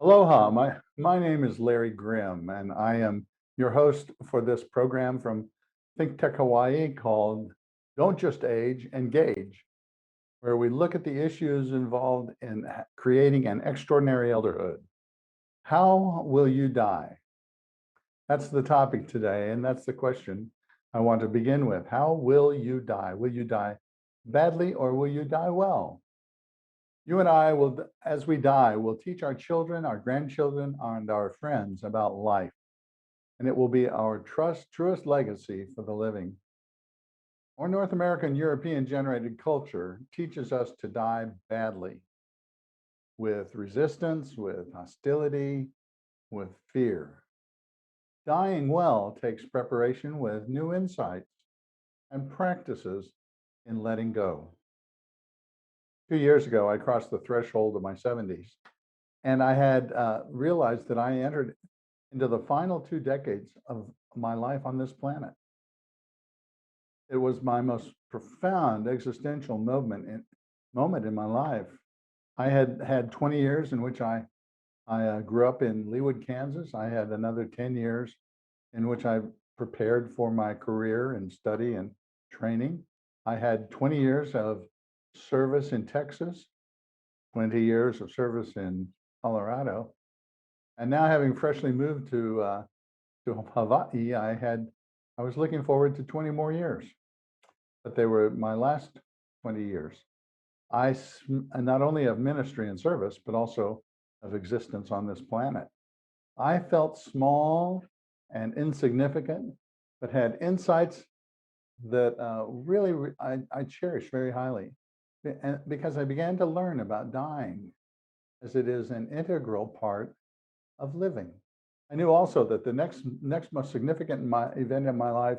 Aloha, my name is Larry Grimm, and I am your host for this program from ThinkTech Hawaii called Don't Just Age, Engage, where we look at the issues involved in creating an extraordinary elderhood. How will you die? That's the topic today, and that's the question I want to begin with. How will you die? Will you die badly or will you die well? You and I will, as we die, will teach our children, our grandchildren, and our friends about life. And it will be our truest legacy for the living. Our North American European generated culture teaches us to die badly with resistance, with hostility, with fear. Dying well takes preparation with new insights and practices in letting go. 2 years ago, I crossed the threshold of my 70s, and I had realized that I entered into the final 2 decades of my life on this planet. It was my most profound existential moment in my life. I had had 20 years in which I grew up in Leawood, Kansas. I had another 10 years in which I prepared for my career and study and training. I had 20 years of service in Texas, 20 years of service in Colorado, and now having freshly moved to Hawaii, I was looking forward to 20 more years, but they were my last 20 years. Not only of ministry and service, but also of existence on this planet. I felt small and insignificant, but had insights that really I cherish very highly, because I began to learn about dying as it is an integral part of living. I knew also that the next most significant event in my life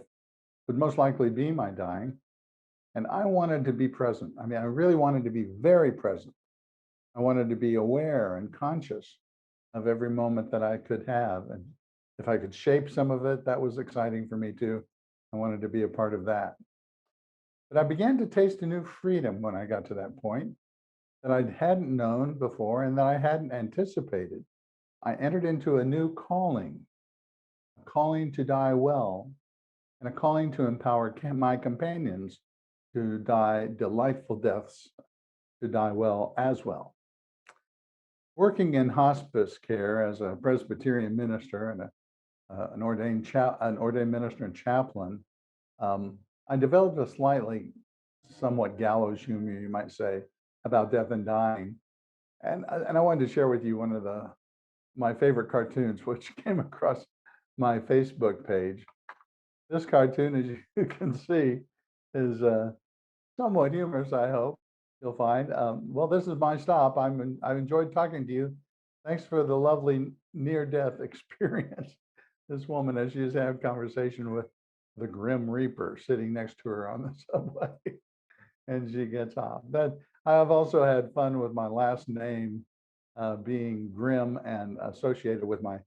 would most likely be my dying, and I wanted to be present. I mean, I really wanted to be very present. I wanted to be aware and conscious of every moment that I could have, and if I could shape some of it, that was exciting for me too. I wanted to be a part of that. But I began to taste a new freedom when I got to that point that I hadn't known before and that I hadn't anticipated. I entered into a new calling, a calling to die well, and a calling to empower my companions to die delightful deaths, to die well as well. Working in hospice care as a Presbyterian minister and an ordained minister and chaplain, I developed a somewhat gallows humor, you might say, about death and dying. And I wanted to share with you one of my favorite cartoons, which came across my Facebook page. This cartoon, as you can see, is somewhat humorous, I hope you'll find. Well, this is my stop. I've enjoyed talking to you. Thanks for the lovely near-death experience. This woman, as she has had conversation with the Grim Reaper sitting next to her on the subway, and she gets off. I have also had fun with my last name being Grimm and associated with my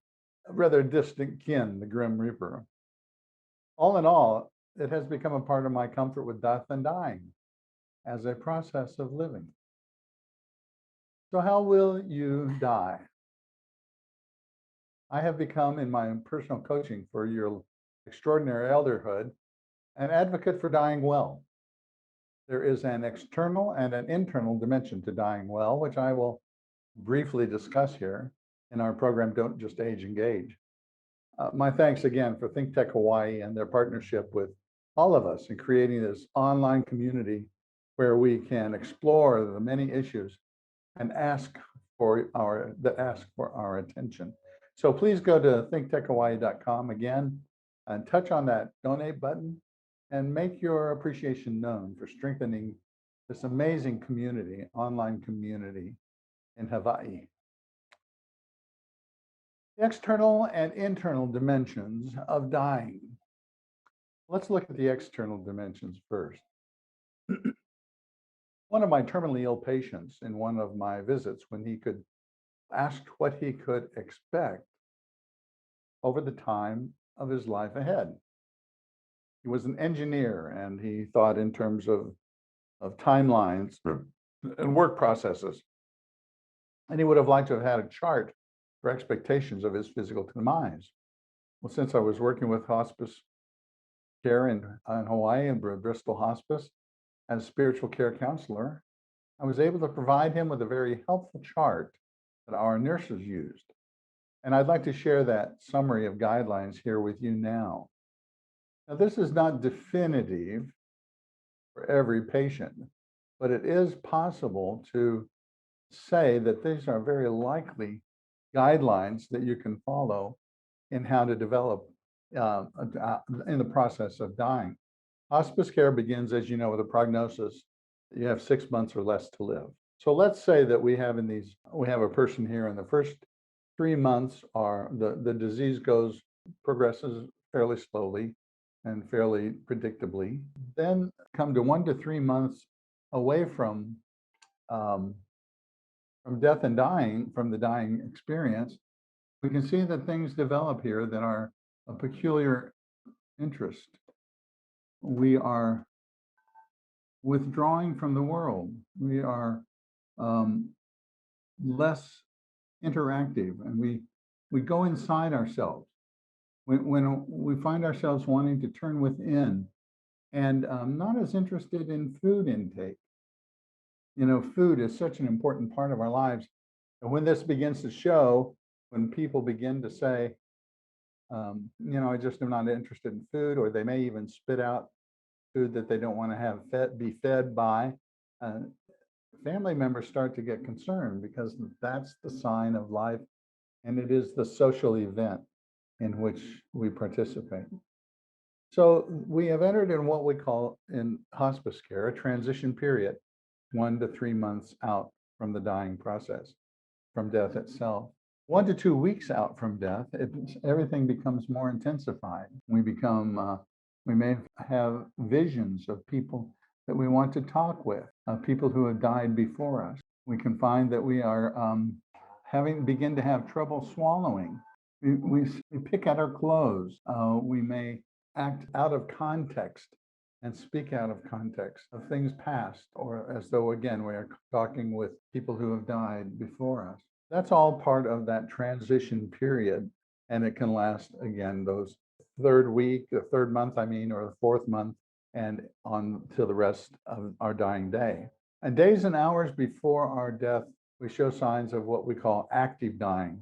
rather distant kin, the Grim Reaper. All in all, it has become a part of my comfort with death and dying as a process of living. So how will you die? I have become, in my personal coaching for your extraordinary elderhood, an advocate for dying well. There is an external and an internal dimension to dying well, which I will briefly discuss here in our program, Don't Just Age, Engage. My thanks again for ThinkTech Hawaii and their partnership with all of us in creating this online community where we can explore the many issues and ask for our attention. So please go to thinktechhawaii.com again and touch on that donate button and make your appreciation known for strengthening this amazing community, online community in Hawaii. The external and internal dimensions of dying. Let's look at the external dimensions first. One of my terminally ill patients in one of my visits, when he could ask what he could expect over the time of his life ahead. He was an engineer and he thought in terms of timelines and work processes. And he would have liked to have had a chart for expectations of his physical demise. Well, since I was working with hospice care in Hawaii and Bristol Hospice as a spiritual care counselor, I was able to provide him with a very helpful chart that our nurses used. And I'd like to share that summary of guidelines here with you now. Now, this is not definitive for every patient, but it is possible to say that these are very likely guidelines that you can follow in how to develop in the process of dying. Hospice care begins, as you know, with a prognosis. You have 6 months or less to live. So let's say that we have a person here in the first 3 months are the disease progresses fairly slowly and fairly predictably. Then come to 1 to 3 months away from death and dying, from the dying experience, we can see that things develop here that are of peculiar interest. We are withdrawing from the world. We are less interactive, and we go inside ourselves. When we find ourselves wanting to turn within and not as interested in food intake. You know, food is such an important part of our lives. And when this begins to show, when people begin to say, I just am not interested in food, or they may even spit out food that they don't want to be fed by, family members start to get concerned because that's the sign of life, and it is the social event in which we participate. So we have entered in what we call in hospice care a transition period, 1 to 3 months out from the dying process, from death itself. 1 to 2 weeks out from death, everything becomes more intensified. We may have visions of people that we want to talk with, people who have died before us. We can find that we are begin to have trouble swallowing. We pick at our clothes. We may act out of context and speak out of context of things past, or as though, again, we are talking with people who have died before us. That's all part of that transition period, and it can last, again, those the third month, or the fourth month, and on to the rest of our dying day. And days and hours before our death, we show signs of what we call active dying.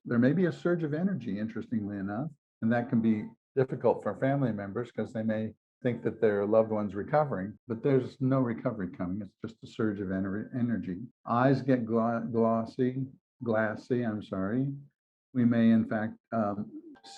There may be a surge of energy, interestingly enough, and that can be difficult for family members because they may think that their loved one's recovering, but there's no recovery coming. It's just a surge of energy. Eyes get glassy. We may, in fact,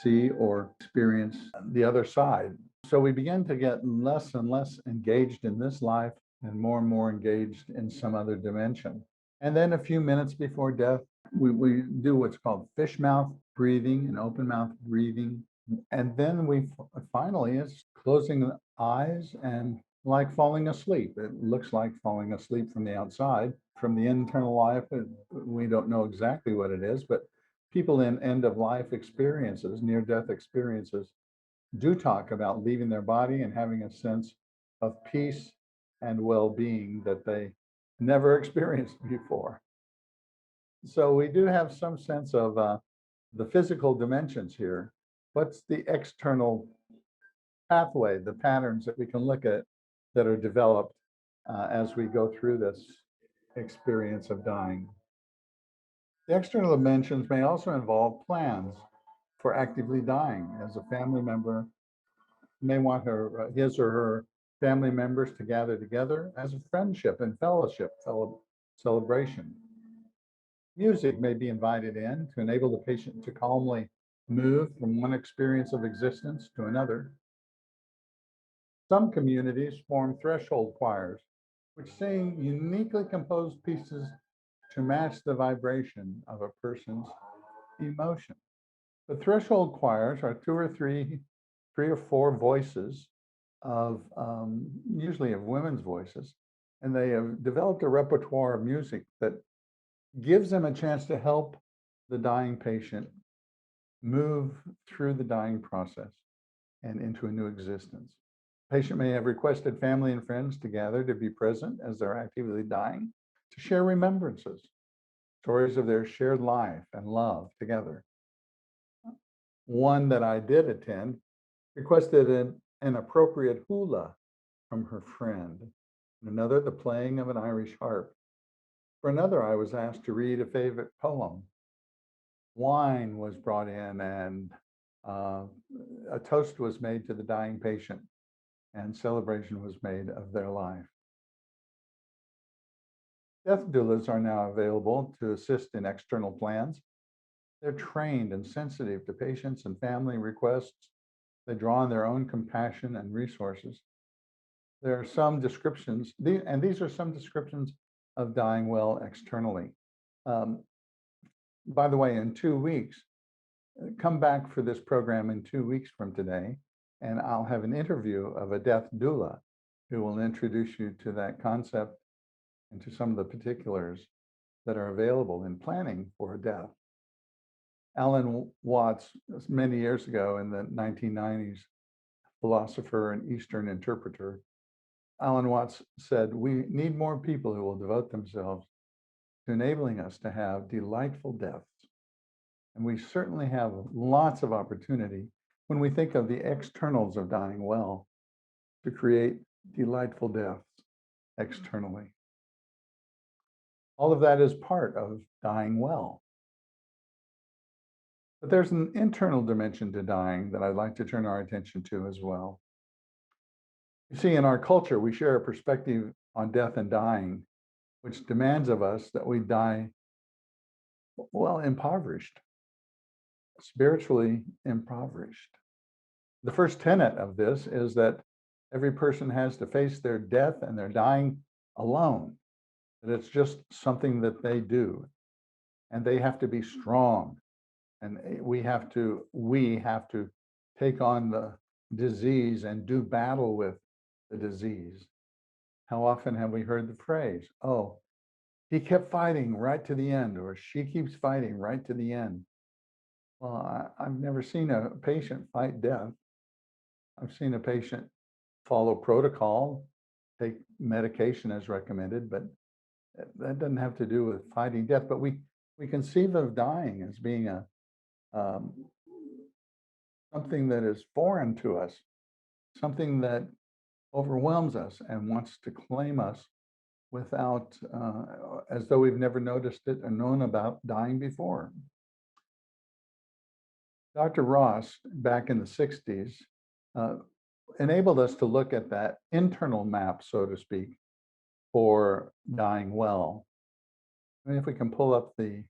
see or experience the other side. So we begin to get less and less engaged in this life and more engaged in some other dimension. And then a few minutes before death, we do what's called fish mouth breathing and open mouth breathing. And then we finally is closing the eyes and like falling asleep. It looks like falling asleep from the outside. From the internal life, we don't know exactly what it is, but people in end of life experiences, near death experiences, do talk about leaving their body and having a sense of peace and well-being that they never experienced before. So we do have some sense of the physical dimensions here. What's the external pathway, the patterns that we can look at that are developed as we go through this experience of dying? The external dimensions may also involve plans for actively dying, as a family member may want his or her family members to gather together as a friendship and fellowship, celebration. Music may be invited in to enable the patient to calmly move from one experience of existence to another. Some communities form threshold choirs, which sing uniquely composed pieces to match the vibration of a person's emotion. The threshold choirs are three or four voices of usually of women's voices, and they have developed a repertoire of music that gives them a chance to help the dying patient move through the dying process and into a new existence. The patient may have requested family and friends to gather to be present as they're actively dying, to share remembrances, stories of their shared life and love together. One that I did attend requested an appropriate hula from her friend. Another, the playing of an Irish harp. For another, I was asked to read a favorite poem. Wine was brought in, and a toast was made to the dying patient, and celebration was made of their life. Death doulas are now available to assist in external plans. They're trained and sensitive to patients and family requests. They draw on their own compassion and resources. There are some descriptions, and these are some descriptions of dying well externally. By the way, in 2 weeks, come back for this program in 2 weeks from today, and I'll have an interview of a death doula who will introduce you to that concept and to some of the particulars that are available in planning for a death. Alan Watts, many years ago in the 1990s, philosopher and Eastern interpreter, Alan Watts said, "We need more people who will devote themselves to enabling us to have delightful deaths." And we certainly have lots of opportunity when we think of the externals of dying well to create delightful deaths externally. All of that is part of dying well. But there's an internal dimension to dying that I'd like to turn our attention to as well. You see, in our culture, we share a perspective on death and dying, which demands of us that we die, well, impoverished, spiritually impoverished. The first tenet of this is that every person has to face their death and their dying alone, that it's just something that they do, and they have to be strong, and we have to take on the disease and do battle with the disease. How often have we heard the phrase, "Oh, he kept fighting right to the end," or "she keeps fighting right to the end"? Well, I've never seen a patient fight death. I've seen a patient follow protocol, take medication as recommended, but that doesn't have to do with fighting death. But we conceive of dying as being something that is foreign to us, something that overwhelms us and wants to claim us without, as though we've never noticed it or known about dying before. Dr. Ross, back in the 60s, enabled us to look at that internal map, so to speak, for dying well. And if we can pull up the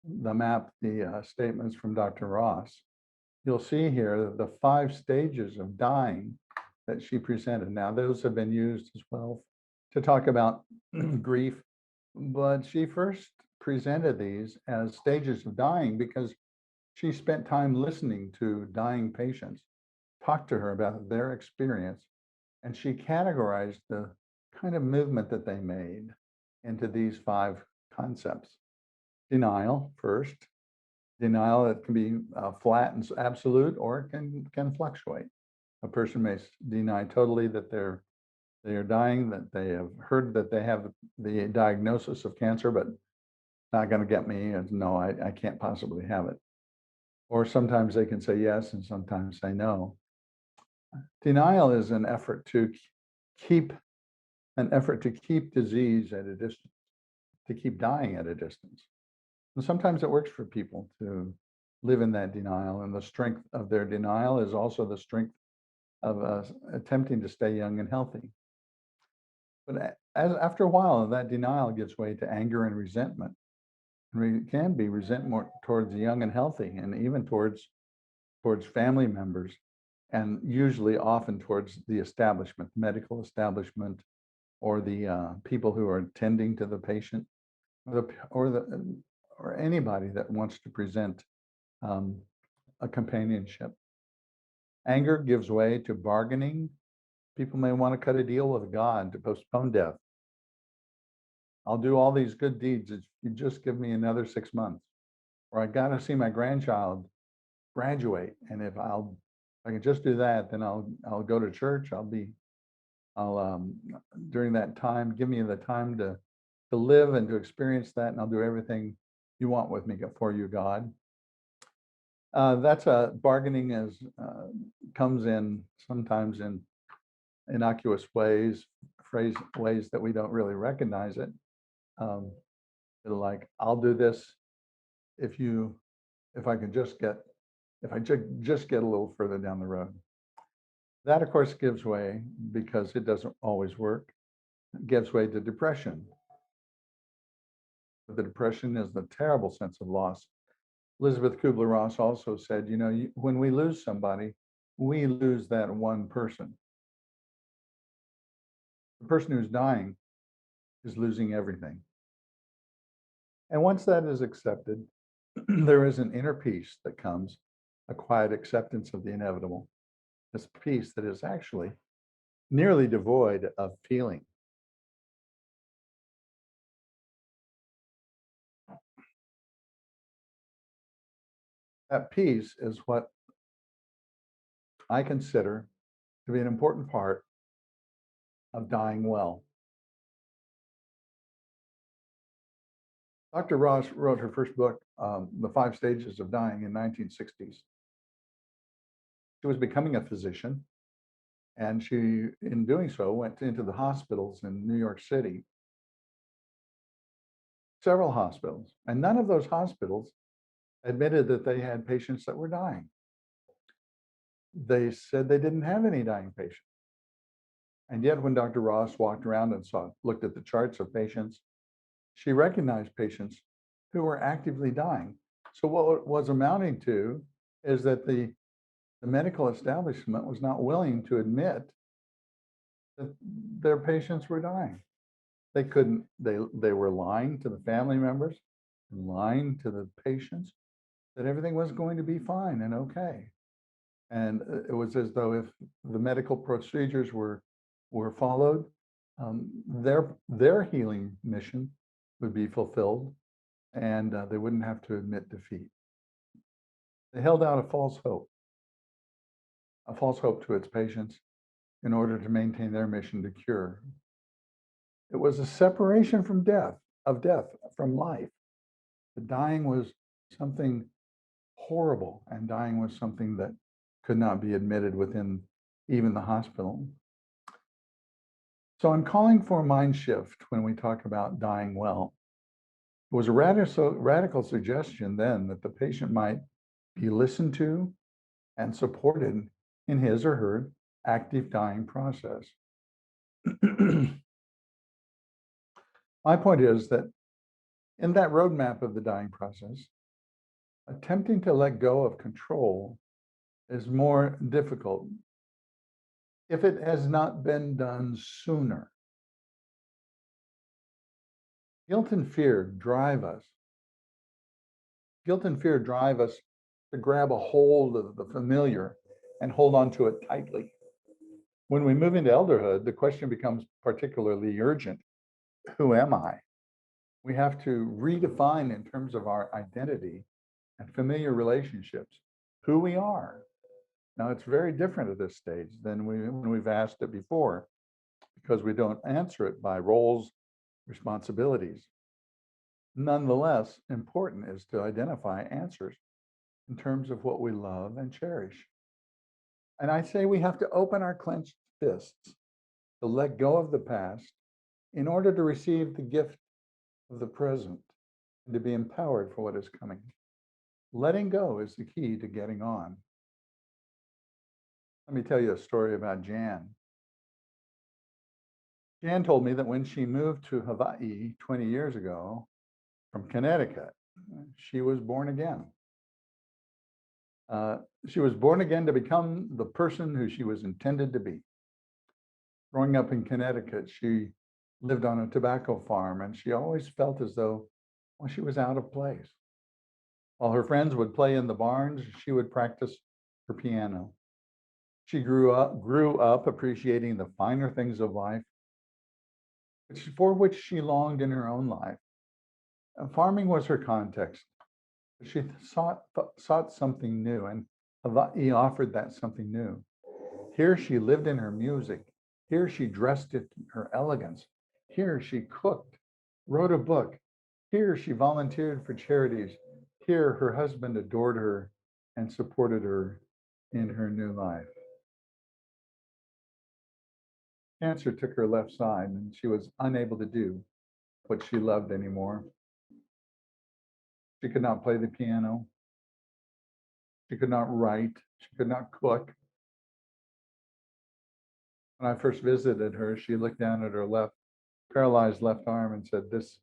map, the statements from Dr. Ross, you'll see here the 5 stages of dying that she presented. Now, those have been used as well to talk about grief, but she first presented these as stages of dying because she spent time listening to dying patients, talked to her about their experience, and she categorized the kind of movement that they made into these 5 concepts. Denial first. Denial, that can be flat and absolute, or it can fluctuate. A person may deny totally that they are dying, that they have heard that they have the diagnosis of cancer, but not going to get me, and no, I can't possibly have it. Or sometimes they can say yes and sometimes say no. Denial is an effort to keep disease at a distance, to keep dying at a distance. And sometimes it works for people to live in that denial, and the strength of their denial is also the strength of attempting to stay young and healthy. But after a while, that denial gives way to anger and resentment. And it can be resentment towards the young and healthy, and even towards family members, and usually often towards the establishment, medical establishment, or the people who are tending to the patient, or anybody that wants to present a companionship. Anger gives way to bargaining. People may want to cut a deal with God to postpone death. I'll do all these good deeds if you just give me another 6 months. Or I got to see my grandchild graduate, and if I can just do that, then I'll go to church. I'll during that time, give me the time to to live and to experience that, and I'll do everything you want with me for you, God. That's bargaining comes in sometimes in innocuous ways, ways that we don't really recognize it. Like, I'll do this if I can just get a little further down the road. That, of course, gives way, because it doesn't always work. It gives way to depression. The depression is the terrible sense of loss. Elizabeth Kubler-Ross also said, when we lose somebody, we lose that one person. The person who's dying is losing everything. And once that is accepted, there is an inner peace that comes, a quiet acceptance of the inevitable. This peace that is actually nearly devoid of feeling. That peace is what I consider to be an important part of dying well. Dr. Ross wrote her first book, The 5 Stages of Dying, in 1960s. She was becoming a physician, and she, in doing so, went into the hospitals in New York City, several hospitals, and none of those hospitals admitted that they had patients that were dying. They said they didn't have any dying patients. And yet, when Dr. Ross walked around and looked at the charts of patients, she recognized patients who were actively dying. So what it was amounting to is that the medical establishment was not willing to admit that their patients were dying. They couldn't, they were lying to the family members, lying to the patients that everything was going to be fine and okay. And it was as though if the medical procedures were followed, their healing mission would be fulfilled, and they wouldn't have to admit defeat. They held out a false hope to its patients in order to maintain their mission to cure. It was a separation from death from life. The dying was something horrible, and dying was something that could not be admitted within even the hospital. So I'm calling for a mind shift when we talk about dying well. It was a radical suggestion then that the patient might be listened to and supported in his or her active dying process. My point is that in that roadmap of the dying process, attempting to let go of control is more difficult if it has not been done sooner. Guilt and fear drive us. Guilt and fear drive us to grab a hold of the familiar and hold on to it tightly. When we move into elderhood, the question becomes particularly urgent. Who am I? We have to redefine, in terms of our identity and familiar relationships, who we are. Now, it's very different at this stage than when we've asked it before, because we don't answer it by roles, responsibilities. Nonetheless, important is to identify answers in terms of what we love and cherish. And I say we have to open our clenched fists to let go of the past in order to receive the gift of the present and to be empowered for what is coming. Letting go is the key to getting on. Let me tell you a story about Jan. Jan told me that when she moved to Hawaii 20 years ago from Connecticut, she was born again. She was born again to become the person who she was intended to be. Growing up in Connecticut, she lived on a tobacco farm, and she always felt as though, well, she was out of place. While her friends would play in the barns, she would practice her piano. She grew up appreciating the finer things of life, for which she longed in her own life. Farming was her context. She sought something new, and Hawaii offered that something new. Here she lived in her music. Here she dressed in her elegance. Here she cooked wrote a book. Here, she volunteered for charities. Here, her husband adored her and supported her in her new life. Cancer took her left side, and she was unable to do what she loved anymore. She could not play the piano. She could not write. She could not cook. When I first visited her, she looked down at her paralyzed left arm and said, this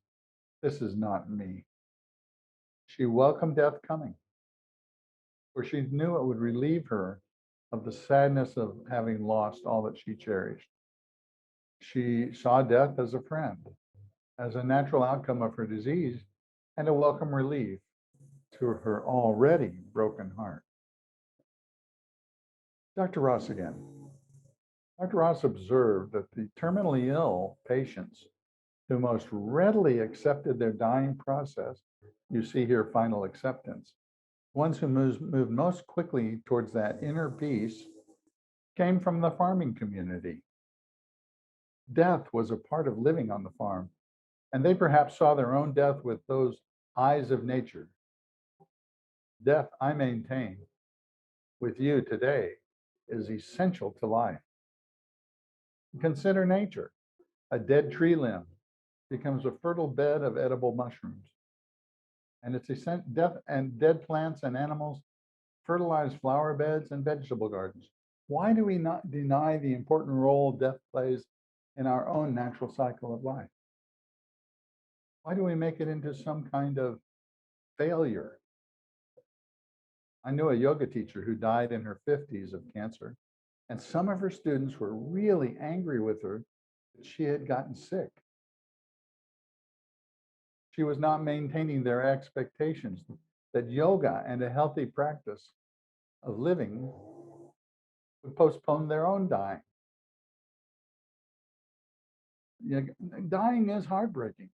is not me. She welcomed death coming, for she knew it would relieve her of the sadness of having lost all that she cherished. She saw death as a friend, as a natural outcome of her disease, and a welcome relief to her already broken heart. Dr. Ross again. Dr. Ross observed that the terminally ill patients who most readily accepted their dying process, you see here final acceptance, ones who moved most quickly towards that inner peace, came from the farming community. Death was a part of living on the farm, and they perhaps saw their own death with those eyes of nature. Death, I maintain, with you today is essential to life. Consider nature. A dead tree limb becomes a fertile bed of edible mushrooms. And it's death and dead plants and animals fertilize flower beds and vegetable gardens. Why do we not deny the important role death plays in our own natural cycle of life? Why do we make it into some kind of failure? I knew a yoga teacher who died in her 50s of cancer, and some of her students were really angry with her that she had gotten sick. She was not maintaining their expectations that yoga and a healthy practice of living would postpone their own dying. Dying is heartbreaking.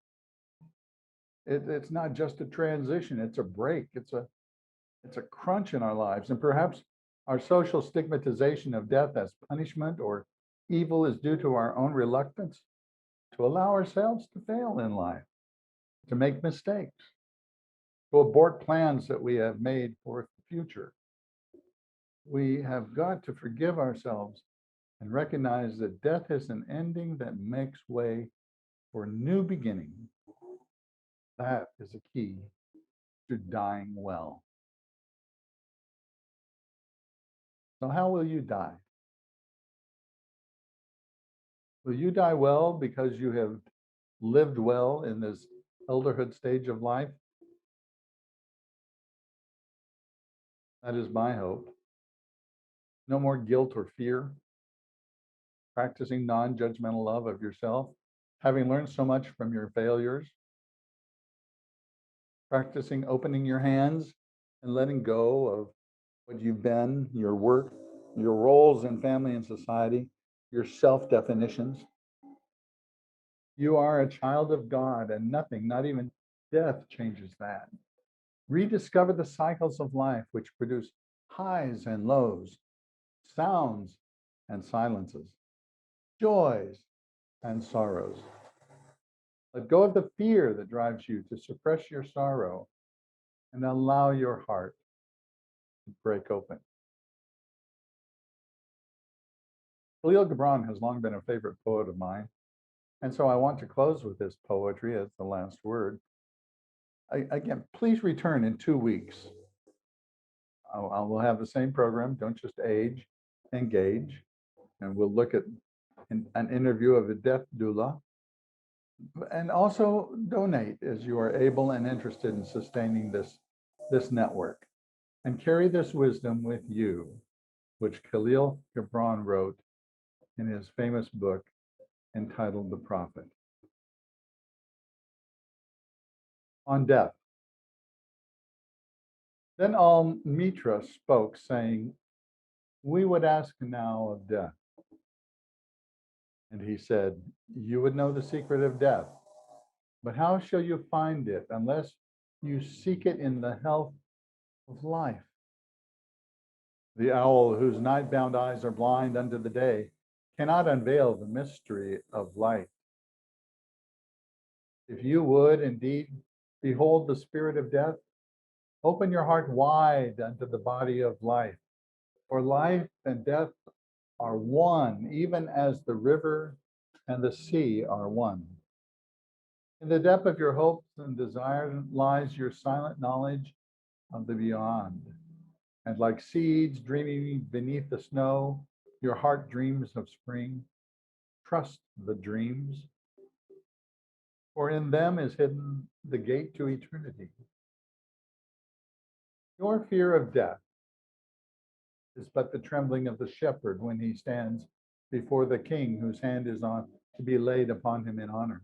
It's not just a transition, it's a break, it's a crunch in our lives. And perhaps our social stigmatization of death as punishment or evil is due to our own reluctance to allow ourselves to fail in life, to make mistakes, to abort plans that we have made for the future. We have got to forgive ourselves and recognize that death is an ending that makes way for new beginning. That is a key to dying well. So how will you die? Will you die well because you have lived well in this elderhood stage of life? That is my hope. No more guilt or fear. Practicing non-judgmental love of yourself, having learned so much from your failures. Practicing opening your hands and letting go of what you've been, your work, your roles in family and society, your self-definitions. You are a child of God, and nothing, not even death, changes that. Rediscover the cycles of life which produce highs and lows, sounds and silences, joys and sorrows. Let go of the fear that drives you to suppress your sorrow and allow your heart to break open. Khalil Gibran has long been a favorite poet of mine, and so I want to close with this poetry as the last word. Again, please return in 2 weeks. I will have the same program, Don't Just Age, Engage, and we'll look at an interview of a death doula. And also donate as you are able and interested in sustaining this network. And carry this wisdom with you, which Khalil Gibran wrote in his famous book entitled The Prophet. On death. Then Al Mitra spoke, saying, "We would ask now of death." And he said, "You would know the secret of death, but how shall you find it unless you seek it in the health of life? The owl whose night-bound eyes are blind unto the day cannot unveil the mystery of light. If you would indeed behold the spirit of death, open your heart wide unto the body of life. For life and death are one, even as the river and the sea are one. In the depth of your hopes and desires lies your silent knowledge of the beyond. And like seeds dreaming beneath the snow, your heart dreams of spring. Trust the dreams, for in them is hidden the gate to eternity. Your fear of death is but the trembling of the shepherd when he stands before the king whose hand is on to be laid upon him in honor.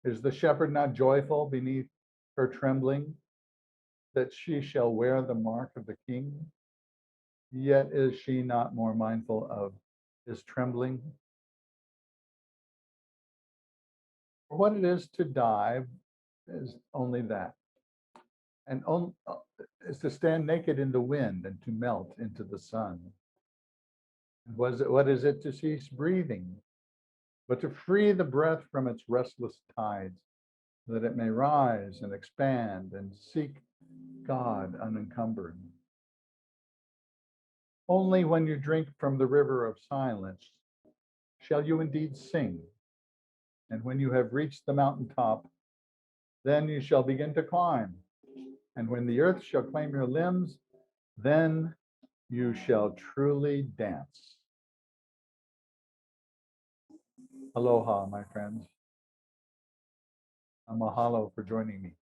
Is the shepherd not joyful beneath her trembling that she shall wear the mark of the king? Yet is she not more mindful of his trembling? For what it is to die is only that, and is to stand naked in the wind and to melt into the sun. And what is it to cease breathing, but to free the breath from its restless tides, that it may rise and expand and seek God unencumbered? Only when you drink from the river of silence shall you indeed sing. And when you have reached the mountaintop, then you shall begin to climb. And when the earth shall claim your limbs, then you shall truly dance. Aloha, my friends. Mahalo for joining me.